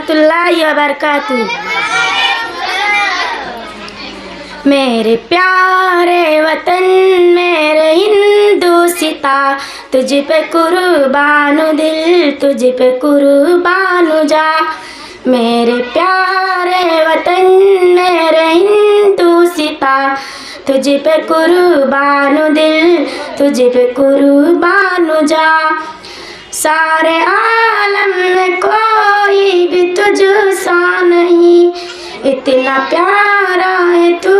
रहमतुल्लाहि व बरकातुहू। मेरे प्यारे वतन मेरे हिंदुस्ता, तुझ पे कुर्बानो दिल तुझ पे कुर्बानो जा। मेरे प्यारे वतन मेरे हिंदुस्ता, तुझ पे कुर्बानो दिल तुझ पे कुर्बानो जा। सारे आलम में कोई भी तुझसा नहीं, इतना प्यारा है तू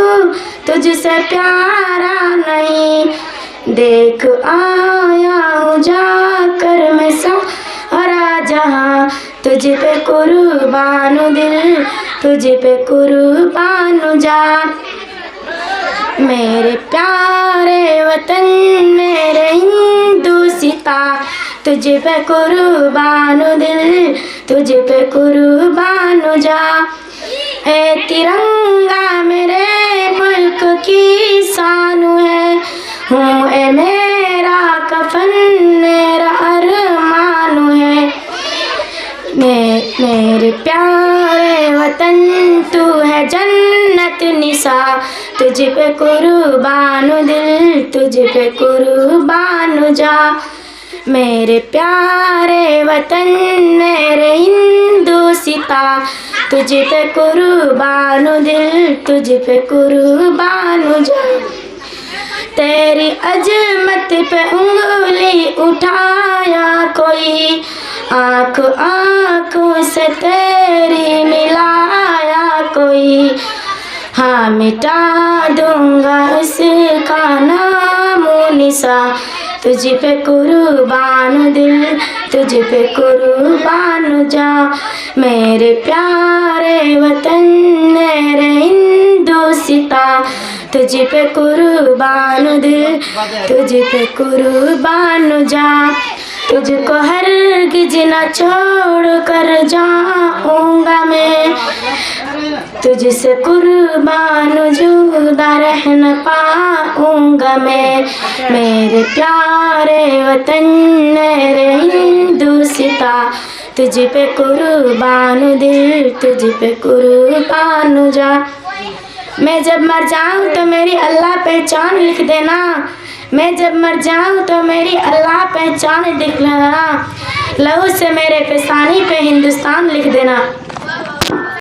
तुझसे प्यारा नहीं। देख आया हूँ जाकर मैं सारा जहाँ, तुझ पे कुर्बानो दिल तुझ पे कुर्बानो जा। मेरे प्यारे वतन मेरे हिंदुस्ता, तुझ पे कुर्बानो दिल तुझ पे कुर्बानो जा। ए तिरंगा मेरे मुल्क की शान है, हूँ ए मेरा कफन मेरा अरमान है। मेरे प्यारे वतन तू है जन्नत निसा, तुझ पे कुर्बानो दिल तुझ पे कुर्बानो जा। मेरे प्यारे वतन मेरे हिंदुस्ता, तुझ पे कुर्बानो दिल तुझ पे कुर्बानो जा। तेरी अजमत पे उंगली उठाया कोई, आँख आँखों से तेरी मिलाया कोई, हाँ मिटा दूंगा उसका नामो निशा। तुझ पे कुर्बानो दिल तुझ पे कुर्बानो जा। मेरे प्यारे वतन मेरे हिंदुस्ता, तुझ पे कुर्बानो दिल तुझ पे कुर्बानो जा। तुझको हरगिज़ न छोड़ कर जाऊंगा मैं, तुझसे कुर्बानो जुदा रह न पाऊंगा मैं। मेरे प्यारे वतन मेरे हिंदुस्ता, तुझ पे कुर्बानो दिल तुझ पे कुर्बानो जा। मैं जब मर जाऊं तो मेरी अल्लाह पहचान लिख देना, मैं जब मर जाऊं तो मेरी अल्लाह पहचान लिख लेना। लहू से मेरे पेशानी पे हिंदुस्तान लिख देना।